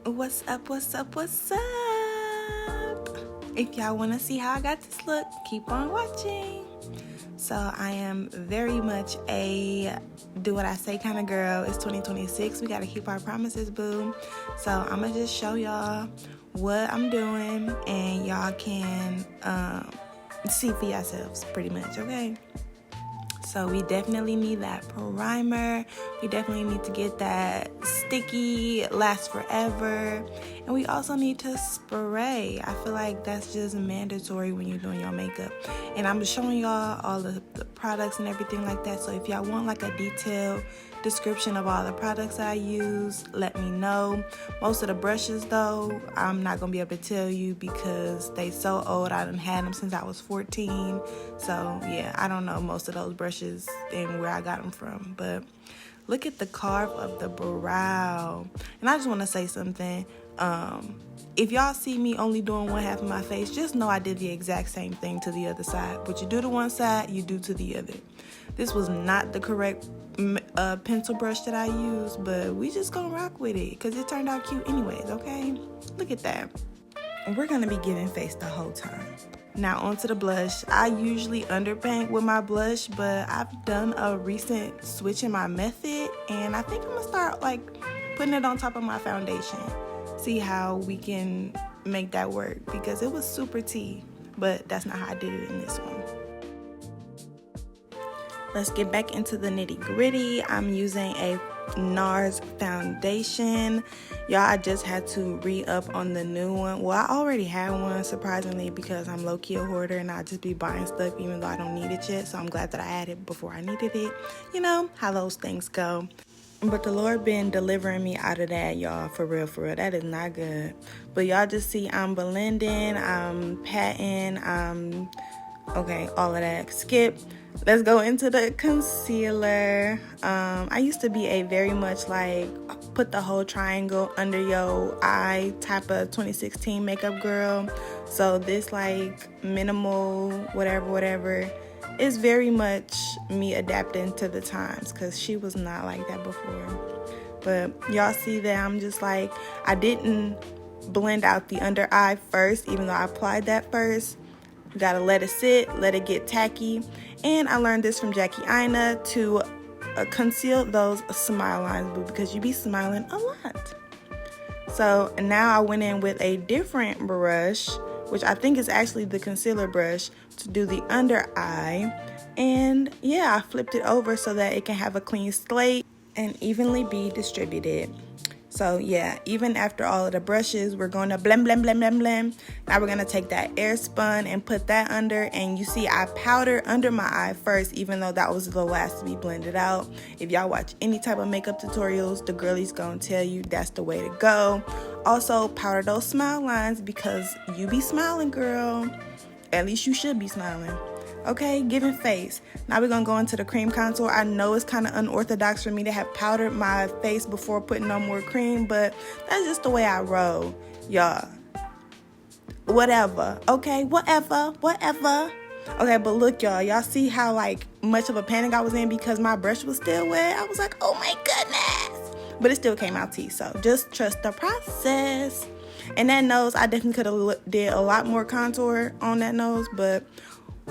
What's up, what's up, what's up? If y'all want to see how I got this look, keep on watching. So I am very much a do what I say kind of girl. It's 2026. We got to keep our promises, boo. So I'm going to just show y'all what I'm doing and y'all can see for yourselves pretty much, okay? So we definitely need that primer. We definitely need to get that sticky, last forever. And we also need to spray. I feel like that's just mandatory when you're doing your makeup. And I'm just showing y'all all the products and everything like that. So if y'all want like a detailed description of all the products I use, let me know. Most of the brushes though, I'm not gonna be able to tell you because they so old. I done had them since I was 14. So yeah, I don't know most of those brushes and where I got them from. But look at the carve of the brow. And I just want to say something. If y'all see me only doing one half of my face, just know I did the exact same thing to the other side. What you do to one side, you do to the other. This was not the correct pencil brush that I used, but we just gonna rock with it because it turned out cute anyways, okay? Look at that. And we're gonna be giving face the whole time. Now onto the blush. I usually underpaint with my blush, but I've done a recent switch in my method, and I think I'm gonna start like putting it on top of my foundation. See how we can make that work because it was super tea, but that's not how I did it in this one. Let's get back into the nitty gritty. I'm using a NARS foundation. Y'all, I just had to re-up on the new one. Well, I already had one, surprisingly, because I'm low-key a hoarder and I just be buying stuff even though I don't need it yet. So I'm glad that I had it before I needed it. You know how those things go. But the Lord been delivering me out of that, y'all, for real, for real. That is not good. But y'all just see I'm blending, I'm patting, okay, all of that. Skip. Let's go into the concealer. I used to be a very much like put the whole triangle under your eye type of 2016 makeup girl. So this like minimal whatever is very much me adapting to the times because she was not like that before. But y'all see that I'm just like, I didn't blend out the under eye first, even though I applied that first. Gotta let it sit, let it get tacky. And I learned this from Jackie Aina to conceal those smile lines, boo, because you be smiling a lot. So now I went in with a different brush, which I think is actually the concealer brush, to do the under eye. And yeah, I flipped it over so that it can have a clean slate and evenly be distributed. So yeah, even after all of the brushes, we're going to blend. Now we're going to take that air spun and put that under. And you see I powder under my eye first, even though that was the last to be blended out. If y'all watch any type of makeup tutorials, the girlie's going to tell you that's the way to go. Also, powder those smile lines because you be smiling, girl. At least you should be smiling. Okay, giving face. Now we're going to go into the cream contour. I know it's kind of unorthodox for me to have powdered my face before putting on more cream, but that's just the way I roll, y'all. Whatever, okay, whatever. Okay, but look, y'all see how like much of a panic I was in because my brush was still wet? I was like, oh my goodness. But it still came out tea, so just trust the process. And that nose, I definitely could have did a lot more contour on that nose, but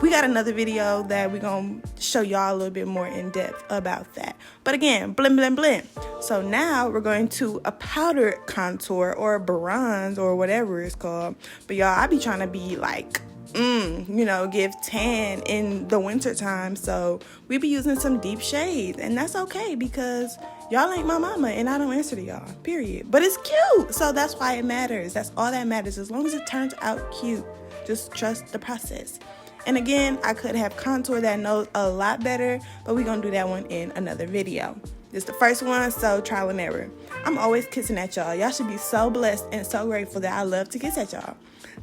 we got another video that we're going to show y'all a little bit more in depth about that. But again, blend. So now we're going to a powder contour or bronze or whatever it's called. But y'all, I be trying to be like, give tan in the winter time. So we be using some deep shades. And that's okay because y'all ain't my mama and I don't answer to y'all, period. But it's cute. So that's why it matters. That's all that matters. As long as it turns out cute, just trust the process. And again, I could have contoured that nose a lot better, but we're going to do that one in another video. This is the first one, so trial and error. I'm always kissing at y'all. Y'all should be so blessed and so grateful that I love to kiss at y'all.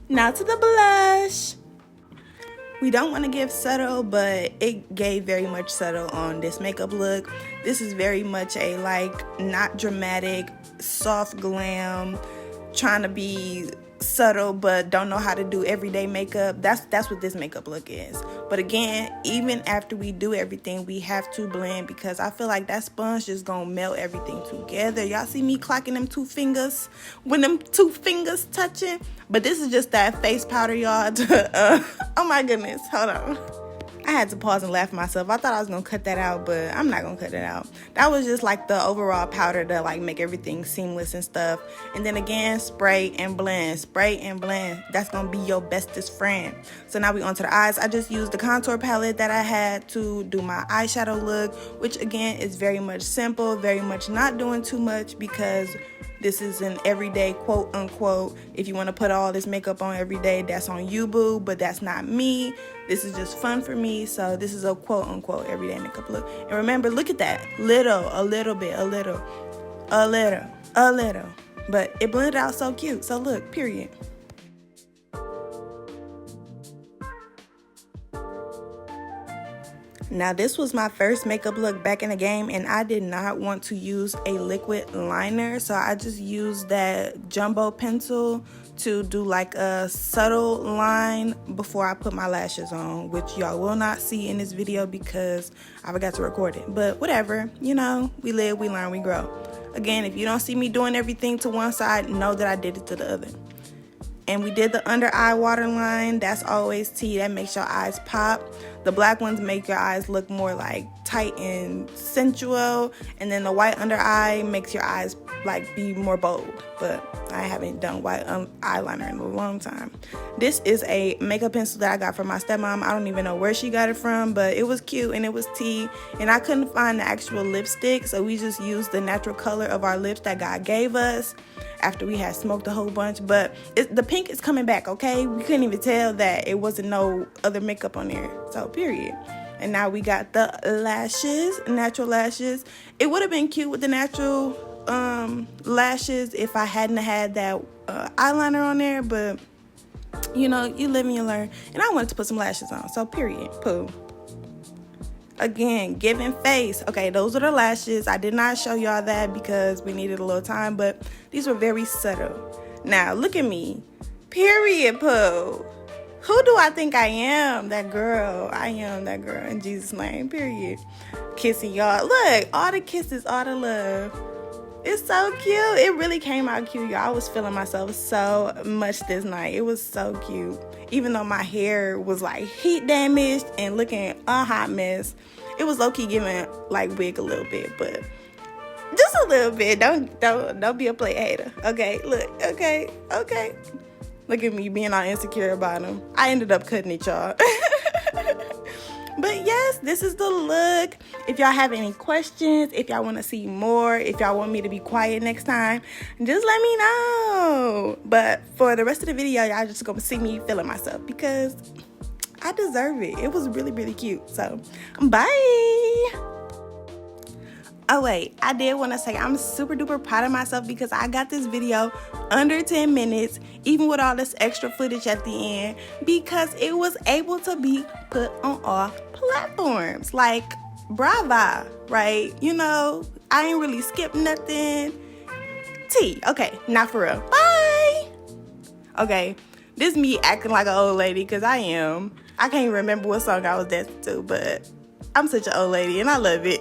Now to the blush. We don't want to give subtle, but it gave very much subtle on this makeup look. This is very much a like not dramatic, soft glam, trying to be subtle but don't know how to do everyday makeup, that's what this makeup look is. But again, even after we do everything, we have to blend, because I feel like that sponge just gonna melt everything together. Y'all see me clocking them 2 fingers when them 2 fingers touching? But this is just that face powder, y'all. Oh my goodness, hold on. I had to pause and laugh at myself. I thought I was gonna cut that out, but I'm not gonna cut it out. That was just like the overall powder to like make everything seamless and stuff. And then again, spray and blend, spray and blend. That's gonna be your bestest friend. So now we on to the eyes. I just used the contour palette that I had to do my eyeshadow look, which again is very much simple, very much not doing too much, because this is an everyday, quote unquote, if you want to put all this makeup on every day, that's on you, boo, but that's not me. This is just fun for me, so this is a quote unquote everyday makeup look. And remember, look at that, a little bit, a little, but it blended out so cute. So look, period. Now this was my first makeup look back in the game, and I did not want to use a liquid liner, so I just used that jumbo pencil to do like a subtle line before I put my lashes on, which y'all will not see in this video because I forgot to record it. But whatever, you know, we live, we learn, we grow. Again, if you don't see me doing everything to one side, know that I did it to the other. And we did the under eye waterline. That's always tea. That makes your eyes pop. The black ones make your eyes look more like tight and sensual. And then the white under eye makes your eyes like be more bold. But I haven't done white eyeliner in a long time. This is a makeup pencil that I got from my stepmom. I don't even know where she got it from, but it was cute and it was tea. And I couldn't find the actual lipstick, so we just used the natural color of our lips that God gave us after we had smoked a whole bunch. But the pink is coming back, okay? We couldn't even tell that it wasn't no other makeup on there. So period. And now we got the lashes, natural lashes. It would have been cute with the natural lashes if I hadn't had that eyeliner on there, but you know, you live and you learn. And I wanted to put some lashes on, so period. Poo. Again, giving face. Okay, those are the lashes. I did not show y'all that because we needed a little time, but these were very subtle. Now look at me. Period, poo. Who do I think I am? That girl. I am that girl in Jesus' name. Period. Kissing y'all. Look, all the kisses, all the love. It's so cute. It really came out cute, y'all. I was feeling myself so much this night. It was so cute. Even though my hair was like heat damaged and looking a hot mess, it was low-key giving like wig a little bit, but just a little bit. Don't be a play hater. Okay, look, okay. Look at me being all insecure about them. I ended up cutting it, y'all. But yes, this is the look. If y'all have any questions, if y'all want to see more, if y'all want me to be quiet next time, just let me know. But for the rest of the video, y'all just gonna see me feeling myself because I deserve it. It was really, really cute. So, bye. Oh wait, I did want to say I'm super duper proud of myself because I got this video under 10 minutes, even with all this extra footage at the end, because it was able to be put on all platforms. Like, brava, right? You know, I ain't really skipped nothing. Okay, not for real. Bye. Okay, this me acting like an old lady because I am. I can't even remember what song I was dancing to, but I'm such an old lady and I love it.